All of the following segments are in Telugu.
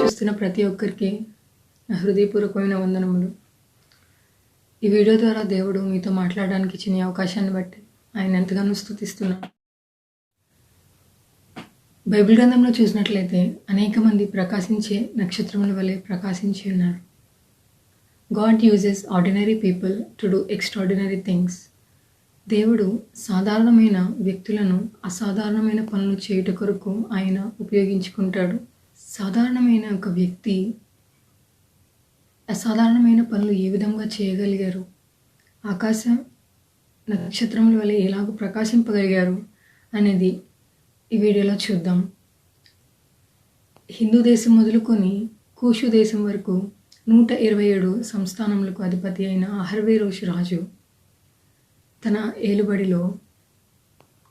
చూస్తున్న ప్రతి ఒక్కరికి నా హృదయపూర్వకమైన వందనములు. ఈ వీడియో ద్వారా దేవుడు మీతో మాట్లాడడానికి ఇచ్చిన ఈ అవకాశాన్ని బట్టి ఆయన ఎంతగానో స్తుతిస్తున్నాను. బైబిల్ గ్రంథంలో చూసినట్లయితే అనేక మంది ప్రకాశించే నక్షత్రముల వలె ప్రకాశించి ఉన్నారు. God uses ordinary people to do extraordinary things. దేవుడు సాధారణమైన వ్యక్తులను అసాధారణమైన పనులు చేయుట కొరకు ఆయన ఉపయోగించుకుంటాడు. సాధారణమైన ఒక వ్యక్తి అసాధారణమైన పనులు ఏ విధంగా చేయగలిగారు, ఆకాశ నక్షత్రముల వలె ఎలాగ ప్రకాశింపగలిగారు అనేది ఈ వీడియోలో చూద్దాం. హిందూ దేశం మొదలుకొని కూషు దేశం వరకు 127 సంస్థానములకు అధిపతి అయిన అహర్వేరోషు రాజు తన ఏలుబడిలో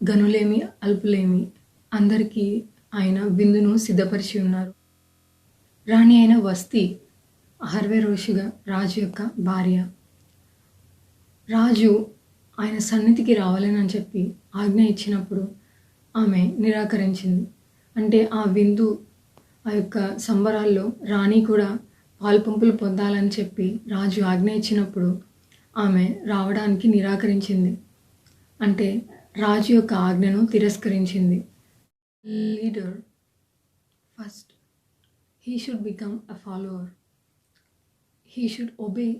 గనులేమి అల్పులేమి అందరికీ ఆయన విందును సిద్ధపరిచి ఉన్నారు. రాణి అయిన వస్తి అహర్వేరోషుగా రాజు యొక్క భార్య. రాజు ఆయన సన్నిధికి రావాలని చెప్పి ఆజ్ఞ ఇచ్చినప్పుడు ఆమె నిరాకరించింది. అంటే ఆ విందు ఆ యొక్క సంబరాల్లో రాణి కూడా పాలుపంపులు పొందాలని చెప్పి రాజు ఆజ్ఞ ఇచ్చినప్పుడు ఆమె రావడానికి నిరాకరించింది. అంటే రాజు యొక్క ఆజ్ఞను తిరస్కరించింది. Leader first he should become a follower. He should obey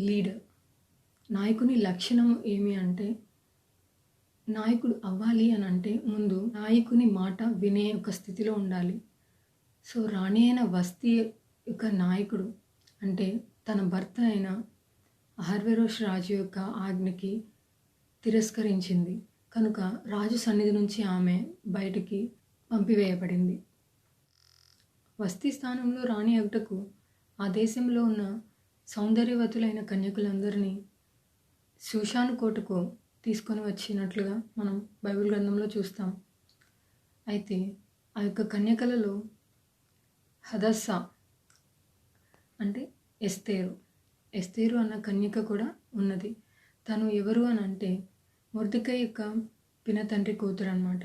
leader. నాయకుని లక్షణం ఏమి అంటే, నాయకుడు అవ్వాలి అని అంటే ముందు నాయకుని మాట వినే ఒక స్థితిలో ఉండాలి. సో రాణి అయిన వస్తి యొక్క నాయకుడు అంటే తన భర్త అయిన అహర్వేరోష్ రాజు యొక్క ఆజ్ఞకి తిరస్కరించింది కనుక రాజు సన్నిధి నుంచి ఆమె బయటికి పంపివేయబడింది. వస్తీ స్థానంలో రాణి అగుటకు ఆ దేశంలో ఉన్న సౌందర్యవతులైన కన్యకులందరినీ షూషాను కోటకు తీసుకొని వచ్చినట్లుగా మనం బైబిల్ గ్రంథంలో చూస్తాం. అయితే ఆ యొక్క కన్యకలలో హదస్సా అంటే ఎస్తేరు అన్న కన్యక కూడా ఉన్నది. తను ఎవరు అని అంటే మొర్దెకై యొక్క పినతండ్రి కూతురు అన్నమాట.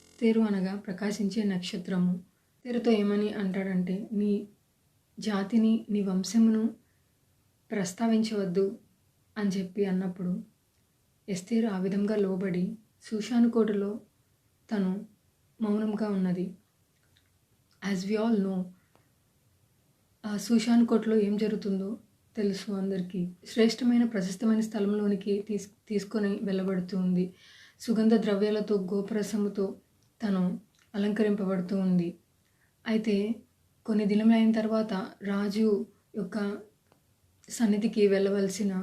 ఎస్తేరు అనగా ప్రకాశించే నక్షత్రము. ఎస్తేరుతో ఏమని అంటాడంటే, నీ జాతిని నీ వంశమును ప్రస్తావించవద్దు అని చెప్పి అన్నప్పుడు ఎస్తేరు ఆ విధంగా లోబడి షూషాను కోటలో తను మౌనంగా ఉన్నది. యాజ్ వి ఆల్ నో, ఆ షూషాను కోటలో ఏం జరుగుతుందో తెలుసు అందరికీ. శ్రేష్టమైన ప్రశస్తమైన స్థలంలోనికి తీసుకొని వెళ్ళబడుతూ ఉంది. సుగంధ ద్రవ్యాలతో గోపరసముతో తను అలంకరింపబడుతూ ఉంది. అయితే కొన్ని దినములైన తర్వాత రాజు యొక్క సన్నిధికి వెళ్ళవలసిన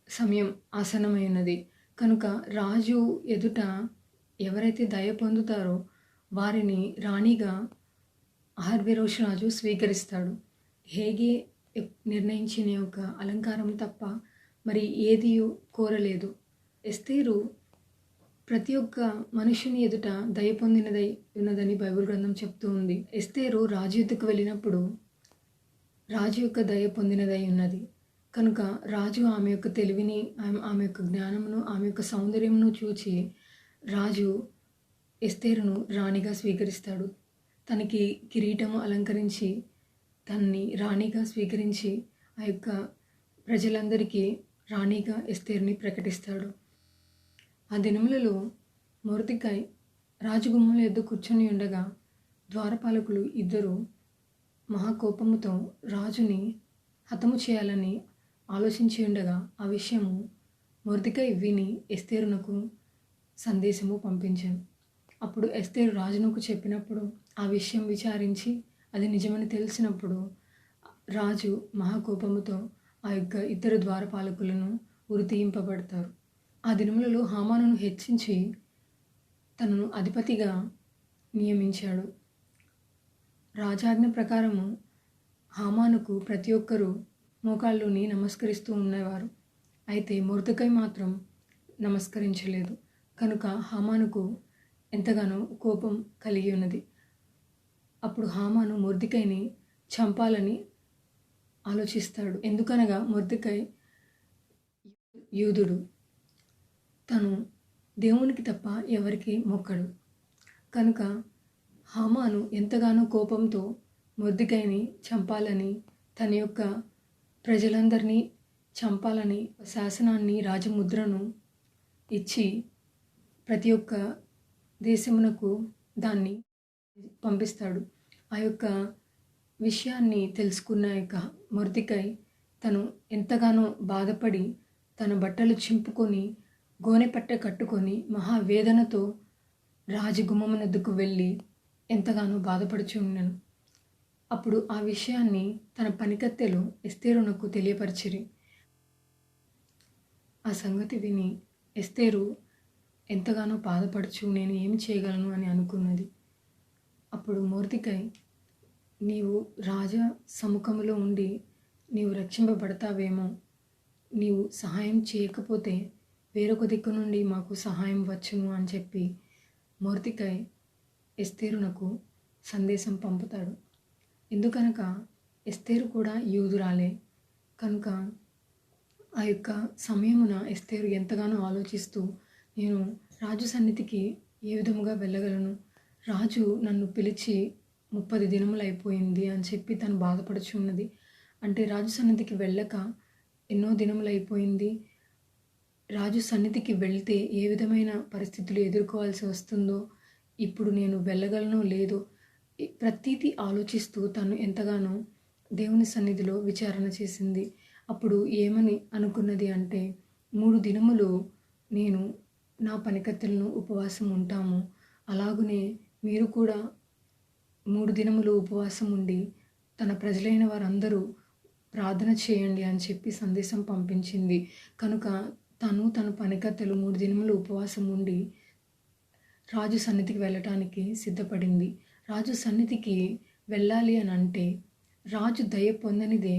సమయం ఆసన్నమైనది కనుక రాజు ఎదుట ఎవరైతే దయ పొందుతారో వారిని రాణిగా అహర్వేరోషు రాజు స్వీకరిస్తాడు. హేగే నిర్ణయించిన ఒక అలంకారం తప్ప మరి ఏది కోరలేదు. ఎస్తేరు ప్రతి ఒక్క మనుషుని ఎదుట దయ పొందినదై ఉన్నదని బైబిల్ గ్రంథం చెప్తూ ఉంది. ఎస్తేరు రాజు ఎదుకు వెళ్ళినప్పుడు రాజు యొక్క దయ పొందినదై ఉన్నది కనుక రాజు ఆమె యొక్క తెలివిని, ఆమె యొక్క జ్ఞానమును, ఆమె యొక్క సౌందర్యమును చూచి రాజు ఎస్తేరును రాణిగా స్వీకరిస్తాడు. తనకి కిరీటము అలంకరించి తనని రాణిగా స్వీకరించి ఆ యొక్క ప్రజలందరికీ రాణిగా ఎస్తేరుని ప్రకటిస్తాడు. ఆ దినములలో మొర్దెకై రాజగుమ్మల ఎద్దు కూర్చొని ఉండగా ద్వారపాలకులు ఇద్దరు మహాకోపముతో రాజుని హతము చేయాలని ఆలోచించి ఉండగా ఆ విషయము మొర్దెకై విని ఎస్తేరునకు సందేశము పంపించాను. అప్పుడు ఎస్తేరు రాజునకు చెప్పినప్పుడు ఆ విషయం విచారించి అది నిజమని తెలిసినప్పుడు రాజు మహాకోపముతో ఆ యొక్క ఇద్దరు ద్వారపాలకులను ఉరితీయింపబడతారు. ఆ దినములలో హామానును హెచ్చించి తనను అధిపతిగా నియమించాడు. రాజాజ్ఞ ప్రకారము హామానుకు ప్రతి ఒక్కరూ మోకాళ్ళుని నమస్కరిస్తూ ఉండేవారు. అయితే మొర్దెకై మాత్రం నమస్కరించలేదు కనుక హామానుకు ఎంతగానో కోపం కలిగి ఉన్నది. అప్పుడు హామాను మొర్దెకైని చంపాలని ఆలోచిస్తాడు. ఎందుకనగా మొర్దెకై యూదుడు, తను దేవునికి తప్ప ఎవరికి మొక్కడు కనుక హామాను ఎంతగానో కోపంతో మొర్దెకైని చంపాలని, తన యొక్క ప్రజలందరినీ చంపాలని శాసనాన్ని, రాజముద్రను ఇచ్చి ప్రతి ఒక్క దేశమునకు దాన్ని పంపిస్తాడు. ఆ యొక్క విషయాన్ని తెలుసుకున్న యొక్క మొర్దెకై తను ఎంతగానో బాధపడి తన బట్టలు చింపుకొని గోనెపట్ట కట్టుకొని మహావేదనతో రాజగుమ్మమునొద్దకు వెళ్ళి ఎంతగానో బాధపడుచు ఉండెను. అప్పుడు ఆ విషయాన్ని తన పనికత్తెలు ఎస్తేరునకు తెలియపరిచిరి. ఆ సంగతి విని ఎస్తేరు ఎంతగానో బాధపడుచు నేను ఏమి చేయగలను అని అనుకున్నది. అప్పుడు మొర్దెకై నీవు రాజా సముఖములో ఉండి నీవు రక్షింపబడతావేమో, నీవు సహాయం చేయకపోతే వేరొక దిక్కు నుండి మాకు సహాయం వచ్చును అని చెప్పి మొర్దెకై ఎస్తేరునకు సందేశం పంపుతాడు. ఎందుకనగా ఎస్తేరు కూడా యూదురాలే కనుక ఆ యొక్క సమయమున ఎస్తేరు ఎంతగానో ఆలోచిస్తూ నేను రాజు సన్నిధికి ఏ విధముగా వెళ్ళగలను, రాజు నన్ను పిలిచి 30 దినములు అయిపోయింది అని చెప్పి తను బాధపడుచున్నది. అంటే రాజు సన్నిధికి వెళ్ళక ఎన్నో దినములు అయిపోయింది, రాజు సన్నిధికి వెళ్తే ఏ విధమైన పరిస్థితులు ఎదుర్కోవాల్సి వస్తుందో, ఇప్పుడు నేను వెళ్ళగలనో లేదో ప్రతీది ఆలోచిస్తూ తను ఎంతగానో దేవుని సన్నిధిలో విచారణ చేసింది. అప్పుడు ఏమని అనుకున్నది అంటే 3 దినములు నేను నా పనికత్తెలను ఉపవాసం ఉంటాము, అలాగునే మీరు కూడా 3 దినములు ఉపవాసం ఉండి తన ప్రజలైన వారందరూ ప్రార్థన చేయండి అని చెప్పి సందేశం పంపించింది. కనుక తన పనికత్తెలు 3 దినములు ఉపవాసం ఉండి రాజు సన్నిధికి వెళ్ళటానికి సిద్ధపడింది. రాజు సన్నిధికి వెళ్ళాలి అని అంటే రాజు దయ పొందనిదే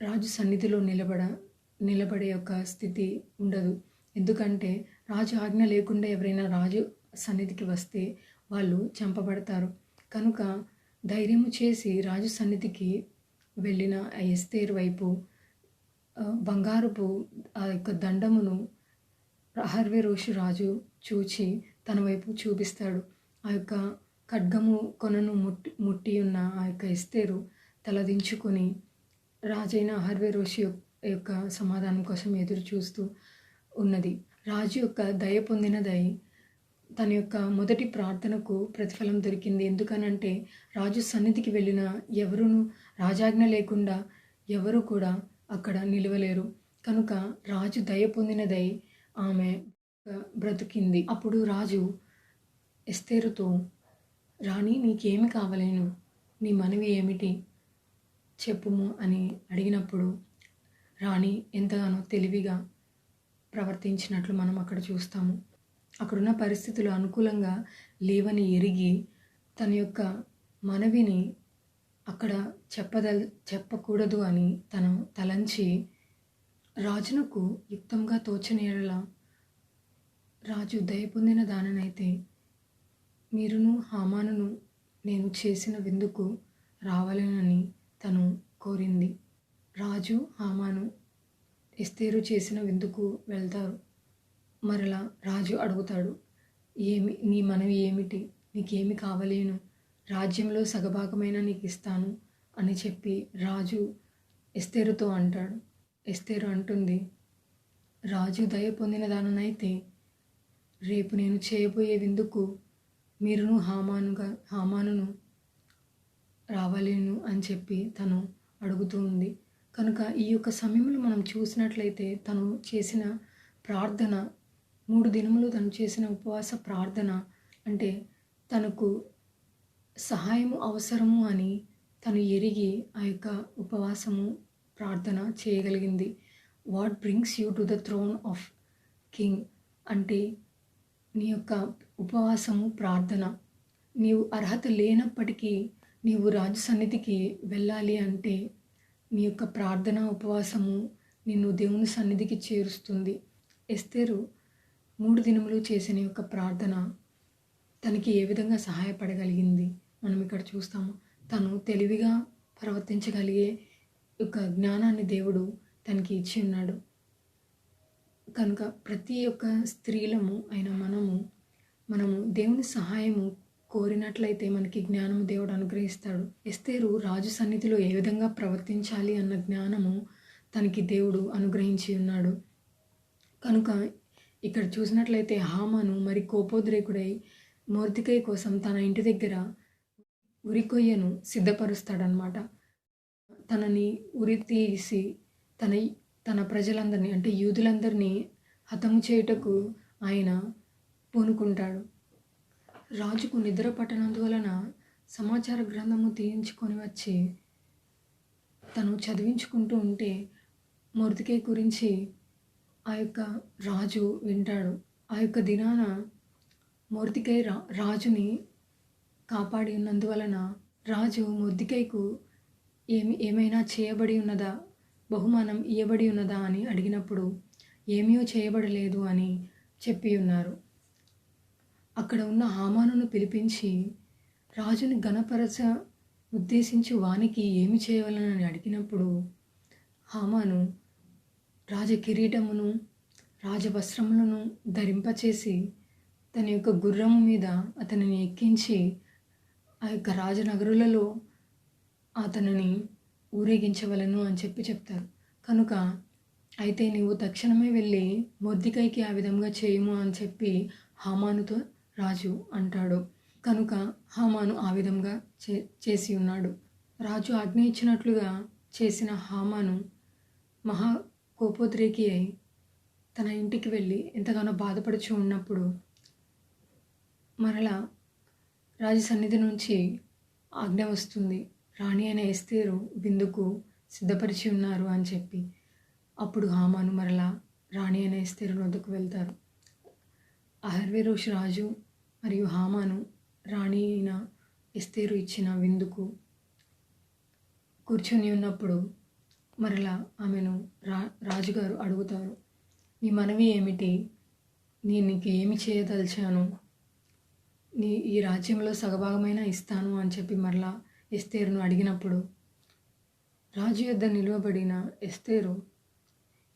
రాజు సన్నిధిలో నిలబడే ఒక స్థితి ఉండదు. ఎందుకంటే రాజు ఆజ్ఞ లేకుండా ఎవరైనా రాజు సన్నిధికి వస్తే వాళ్ళు చంపబడతారు. కనుక ధైర్యము చేసి రాజు సన్నిధికి వెళ్ళిన ఎస్తేరు వైపు బంగారపు ఆ యొక్క దండమును అహర్వేరోషు రాజు చూచి తన వైపు చూపిస్తాడు. ఆ యొక్క ఖడ్గము కొనను ముట్టి ఉన్న ఆ యొక్క ఎస్తేరు తలదించుకొని రాజైన అహర్వేరోషు యొక్క సమాధానం కోసం ఎదురు చూస్తూ ఉన్నది. రాజు యొక్క దయ పొందినదై తన యొక్క మొదటి ప్రార్థనకు ప్రతిఫలం దొరికింది. ఎందుకనంటే రాజు సన్నిధికి వెళ్ళిన ఎవరును రాజాజ్ఞ లేకుండా ఎవరు కూడా అక్కడ నిలవలేరు. కనుక రాజు దయ పొందినదై ఆమె బ్రతికింది. అప్పుడు రాజు ఎస్తేరుతో రాణి నీకేమి కావలేను, నీ మనవి ఏమిటి చెప్పుము అని అడిగినప్పుడు రాణి ఎంతగానో తెలివిగా ప్రవర్తించినట్లు మనం అక్కడ చూస్తాము. అక్కడున్న పరిస్థితులు అనుకూలంగా లేవని ఎరిగి తన యొక్క మనవిని అక్కడ చెప్పకూడదు అని తను తలంచి రాజునకు యుక్తంగా తోచని యెడల రాజు దయ పొందిన దాననైతే మీరును హామానును నేను చేసిన విందుకు రావాలనని తను కోరింది. రాజు హామాను ఎస్తేరు చేసిన విందుకు వెళ్తారు. మరలా రాజు అడుగుతాడు, నీ మనవి ఏమిటి, నీకేమి కావలేను, రాజ్యంలో సగభాగమైన నీకు ఇస్తాను అని చెప్పి రాజు ఎస్తేరుతో అంటాడు. ఎస్తేరు అంటుంది, రాజు దయ పొందిన దాననైతే రేపు నేను చేయబోయే విందుకు మీరును హామానును రావాలేను అని చెప్పి తను అడుగుతూ ఉంది. కనుక ఈ యొక్క సమయంలో మనం చూసినట్లయితే తను చేసిన ప్రార్థన 3 దినములు తను చేసిన ఉపవాస ప్రార్థన అంటే తనకు సహాయము అవసరము అని తను ఎరిగి ఆ యొక్క ఉపవాసము ప్రార్థన చేయగలిగింది. What brings you to the throne of king అంటే నీ యొక్క ఉపవాసము ప్రార్థన. నీవు అర్హత లేనప్పటికీ నీవు రాజు సన్నిధికి వెళ్ళాలి అంటే నీ యొక్క ప్రార్థన ఉపవాసము నిన్ను దేవుని సన్నిధికి చేరుస్తుంది. ఎస్తేరు 3 దినములు చేసిన యొక్క ప్రార్థన తనకి ఏ విధంగా సహాయపడగలిగింది మనం ఇక్కడ చూస్తాము. తను తెలివిగా ప్రవర్తించగలిగే ఒక జ్ఞానాన్ని దేవుడు తనకి ఇచ్చి ఉన్నాడు. కనుక ప్రతి ఒక్క స్త్రీలము అయిన మనము దేవుని సహాయము కోరినట్లయితే మనకి జ్ఞానము దేవుడు అనుగ్రహిస్తాడు. ఎస్తేరు రాజు సన్నిధిలో ఏ విధంగా ప్రవర్తించాలి అన్న జ్ఞానము తనకి దేవుడు అనుగ్రహించి ఉన్నాడు. కనుక ఇక్కడ చూసినట్లయితే హామాను మరి కోపోద్రేకుడై మొర్దెకై కోసం తన ఇంటి దగ్గర ఉరికొయ్యను సిద్ధపరుస్తాడనమాట. తనని ఉరి తీసి తన తన ప్రజలందరినీ అంటే యూదులందరినీ హతము చేయుటకు ఆయన పూనుకుంటాడు. రాజుకు నిద్ర పట్టనందువలన సమాచార గ్రంథము తీయించుకొని వచ్చి తను చదివించుకుంటూ ఉంటే మొర్దెకై గురించి ఆ యొక్క రాజు వింటాడు. ఆ యొక్క దినాన మొర్దెకై రాజుని కాపాడి ఉన్నందువలన రాజు మొర్దెకైకు ఏమైనా చేయబడి ఉన్నదా, బహుమానం ఇయ్యబడి ఉన్నదా అని అడిగినప్పుడు ఏమీ చేయబడలేదు అని చెప్పి ఉన్నారు. అక్కడ ఉన్న హామానును పిలిపించి రాజుని ఘనపరచ ఉద్దేశించి వానికి ఏమి చేయవలనని అడిగినప్పుడు హామాను రాజ కిరీటమును రాజవస్త్రములను ధరింపచేసి తన యొక్క గుర్రము మీద అతనిని ఎక్కించి ఆ యొక్క రాజనగరులలో అతనిని ఊరేగించవలను అని చెప్తారు. కనుక అయితే నీవు తక్షణమే వెళ్ళి మొర్దెకైకి ఆ విధంగా చేయము అని చెప్పి హామానుతో రాజు అంటాడు. కనుక హామాను ఆ విధంగా చేసి ఉన్నాడు. రాజు ఆజ్ఞ ఇచ్చినట్లుగా చేసిన హామాను మహా కోపోద్రేకి అయి తన ఇంటికి వెళ్ళి ఎంతగానో బాధపడుచు ఉన్నప్పుడు మరలా రాజు సన్నిధి నుంచి ఆజ్ఞ వస్తుంది, రాణి అయిన ఎస్తేరు విందుకు సిద్ధపరిచి ఉన్నారు అని చెప్పి. అప్పుడు హామాను మరలా రాణి అయిన ఎస్తేరు వద్దకు వెళ్తారు. అహర్వేరోషు రాజు మరియు హామాను రాణి అయిన ఎస్తేరు ఇచ్చిన విందుకు కూర్చొని ఉన్నప్పుడు మరలా ఆమెను రాజుగారు అడుగుతారు, నీ మనవి ఏమిటి, నీకు ఏమి చేయదలిచాను, ఈ రాజ్యంలో సగభాగమైన ఇస్తాను అని చెప్పి మరలా ఎస్తేరును అడిగినప్పుడు రాజు యొద్ద నిలువబడిన ఎస్తేరు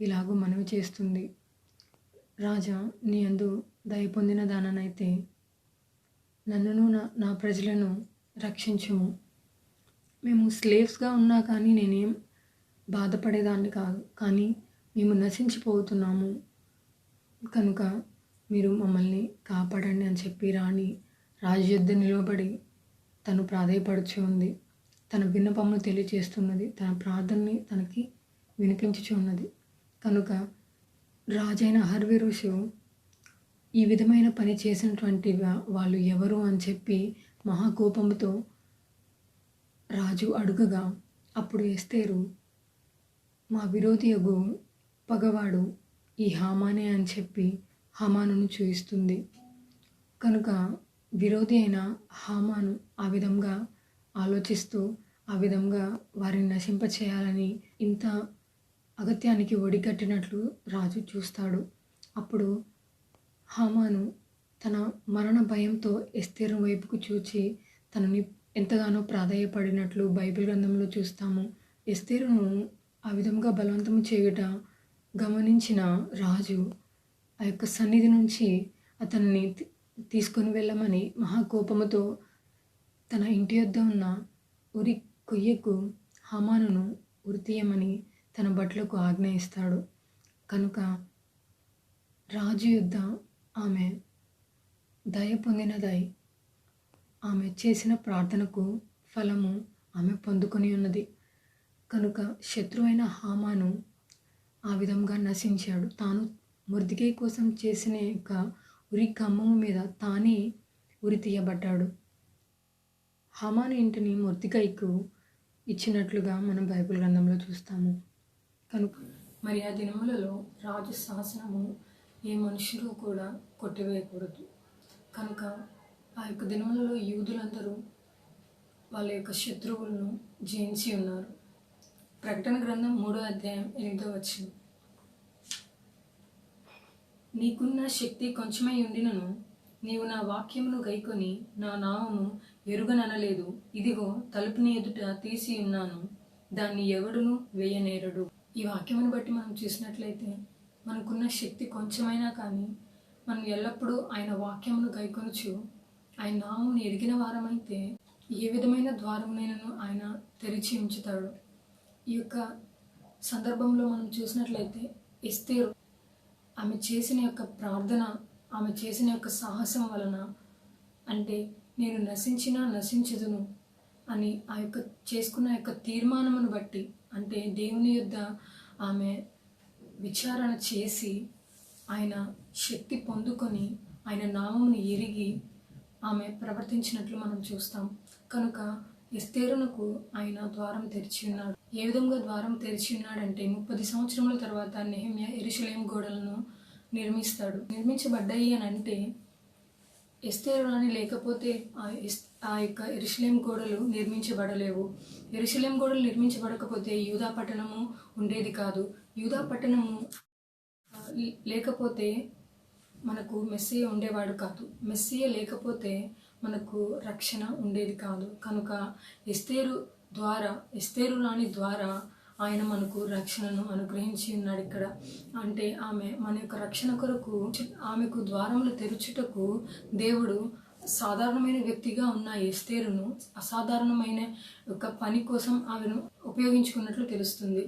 ఇలాగూ మనవి చేస్తుంది, రాజా, నీ యందు దయ పొందిన దాననైతే నన్నును నా ప్రజలను రక్షించుము. మేము స్లేవ్స్గా ఉన్నా కానీ నేనేం బాధపడేదాన్ని కాదు, కానీ మేము నశించిపోతున్నాము, కనుక మీరు మమ్మల్ని కాపాడండి అని చెప్పి రాణి రాజు యొద్ద నిలబడి తను ప్రాధేయపడుచు ఉంది. తన విన్నపమును తెలియజేస్తున్నది, తన ప్రార్థనని తనకి వినిపించుచు ఉన్నది. కనుక రాజైన అహర్వేరోషు ఈ విధమైన పని చేసినటువంటి వాళ్ళు ఎవరు అని చెప్పి మహాకోపముతో రాజు అడుగగా అప్పుడు ఎస్తేరు, మా విరోధియగు పగవాడు ఈ హామానే అని చెప్పి హామానును చూయిస్తుంది. కనుక విరోధి అయిన హామాను ఆ విధంగా ఆలోచిస్తూ ఆ విధంగా వారిని నశింపచేయాలని ఇంత అగత్యానికి ఒడిగట్టినట్లు రాజు చూస్తాడు. అప్పుడు హామాను తన మరణ భయంతో ఎస్తేరు వైపుకు చూచి తనని ఎంతగానో ప్రాధేయపడినట్లు బైబిల్ గ్రంథంలో చూస్తాము. ఎస్తేరును ఆ విధంగా బలవంతము చేయుట గమనించిన రాజు ఆ యొక్క సన్నిధి నుంచి అతన్ని తీసుకొని వెళ్ళమని మహాకోపముతో తన ఇంటి వద్ద ఉన్న ఉరి కొయ్యకు హామానును ఉరితీయమని తన భటులకు ఆజ్ఞ ఇస్తాడు. కనుక రాజు యుద్ధ ఆమె దయ పొందినదై ఆమె చేసిన ప్రార్థనకు ఫలము ఆమె పొందుకొని ఉన్నది. కనుక శత్రువైన హామాను ఆ విధంగా నశించాడు. తాను మొర్దెకై కోసం చేసిన యొక్క ఉరి కమ్మము మీద తానే ఉరి తీయబడ్డాడు. హామాను ఇంటిని మొర్దెకైకు ఇచ్చినట్లుగా మనం బైబిల్ గ్రంథంలో చూస్తాము. కనుక మరి ఆ దినములలో రాజు శాసనము ఏ మనుషులు కూడా కొట్టివేయకూడదు. కనుక ఆ యొక్క దినములలో యూదులందరూ వాళ్ళ యొక్క శత్రువులను జయించి ఉన్నారు. ప్రకటన గ్రంథం 3వ అధ్యాయం 8వ వచనం, నీకున్న శక్తి కొంచెమై ఉండినను నీవు నా వాక్యమును గైకొని నా నామము ఎరుగననలేదు. ఇదిగో తలుపుని ఎదుట తీసి ఉన్నాను, దాన్ని ఎవడును వేయనేరడు. ఈ వాక్యమును బట్టి మనం చూసినట్లయితే మనకున్న శక్తి కొంచెమైనా కానీ మనం ఎల్లప్పుడూ ఆయన వాక్యమును గైకొనుచు ఆయన నామం ఎరిగిన వారమైతే ఏ విధమైన ద్వారమునైనను ఆయన తెరిచి ఉంచుతాడు. ఈ యొక్క సందర్భంలో మనం చూసినట్లయితే ఎస్తేరు ఆమె చేసిన యొక్క ప్రార్థన, ఆమె చేసిన యొక్క సాహసం వలన, అంటే నేను నశించినా నశించదును అని ఆ యొక్క చేసుకున్న యొక్క తీర్మానమును బట్టి, అంటే దేవుని యొద్ద ఆమె విచారణ చేసి ఆయన శక్తి పొందుకొని ఆయన నామమును ఎరిగి ఆమె ప్రవర్తించినట్లు మనం చూస్తాం. కనుక ఎస్తేరునకు ఆయన ద్వారం తెరిచి ఉన్నాడు. ఏ విధంగా ద్వారం తెరిచి ఉన్నాడంటే 30 సంవత్సరముల తర్వాత నెహెమ్యా యెరూషలేము గోడలను నిర్మిస్తాడు. నిర్మించబడ్డాయి అని అంటే ఎస్తేరు రాణి లేకపోతే ఆ యొక్క యెరూషలేము గోడలు నిర్మించబడలేవు. యెరూషలేము గోడలు నిర్మించబడకపోతే యూదా పట్టణము ఉండేది కాదు. యూదా పట్టణము లేకపోతే మనకు మెస్సియ ఉండేవాడు కాదు. మెస్సియ లేకపోతే మనకు రక్షణ ఉండేది కాదు. కనుక ఎస్తేరు రాణి ద్వారా ఆయన మనకు రక్షణను అనుగ్రహించి ఉన్నాడు. ఇక్కడ అంటే ఆమె మన యొక్క రక్షణ కొరకు ఆమెకు ద్వారములు తెరుచుటకు దేవుడు సాధారణమైన వ్యక్తిగా ఉన్న ఎస్తేరును అసాధారణమైన ఒక పని కోసం ఆమెను ఉపయోగించుకున్నట్లు తెలుస్తుంది.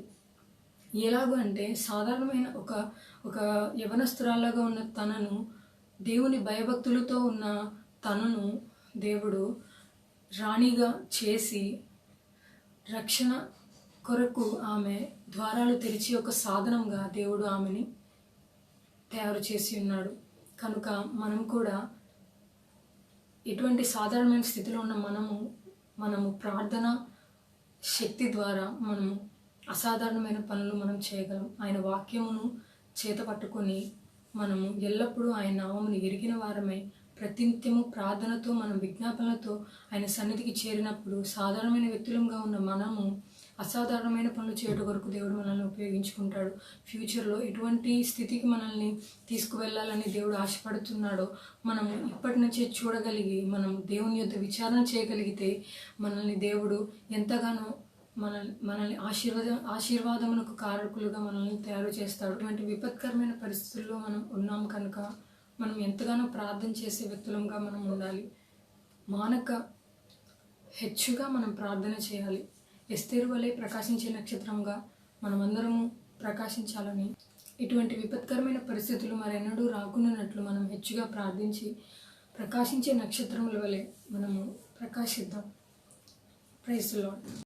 ఎలాగో అంటే సాధారణమైన ఒక యవనస్తురాలాగా ఉన్న తనను, దేవుని భయభక్తులతో ఉన్న తనను దేవుడు రాణిగా చేసి రక్షణ కొరకు ఆమె ద్వారాలు తెరిచి ఒక సాధనంగా దేవుడు ఆమెని తయారు చేసి ఉన్నాడు. కనుక మనం కూడా ఎటువంటి సాధారణమైన స్థితిలో ఉన్న మనము ప్రార్థన శక్తి ద్వారా మనము అసాధారణమైన పనులు మనం చేయగలం. ఆయన వాక్యమును చేత పట్టుకొని మనము ఎల్లప్పుడూ ఆయన నామమును ఎరిగిన వారమై ప్రతినిత్యము ప్రార్థనతో మనం విజ్ఞాపనలతో ఆయన సన్నిధికి చేరినప్పుడు సాధారణమైన వ్యక్తులంగా ఉన్న మనము అసాధారణమైన పనులు చేయడం కొరకు దేవుడు మనల్ని ఉపయోగించుకుంటాడు. ఫ్యూచర్లో ఎటువంటి స్థితికి మనల్ని తీసుకువెళ్ళాలని దేవుడు ఆశపడుతున్నాడో మనము ఇప్పటి నుంచే చూడగలిగి మనం దేవుని యొద్ద విచారణ చేయగలిగితే మనల్ని దేవుడు ఎంతగానో మనల్ని ఆశీర్వాదమునకు కారకులుగా మనల్ని తయారు చేస్తాడు. ఇటువంటి విపత్కరమైన పరిస్థితుల్లో మనం ఉన్నాం కనుక మనం ఎంతగానో ప్రార్థన చేసే వ్యక్తులంగా మనం ఉండాలి. మానక హెచ్చుగా మనం ప్రార్థన చేయాలి. ఎస్తేరు వలె ప్రకాశించే నక్షత్రంగా మనమందరము ప్రకాశించాలని, ఇటువంటి విపత్కరమైన పరిస్థితులు మరెన్నడూ రాకున్నట్లు మనం హెచ్చుగా ప్రార్థించి ప్రకాశించే నక్షత్రముల వలె మనము ప్రకాశిద్దాం. Praise the lord.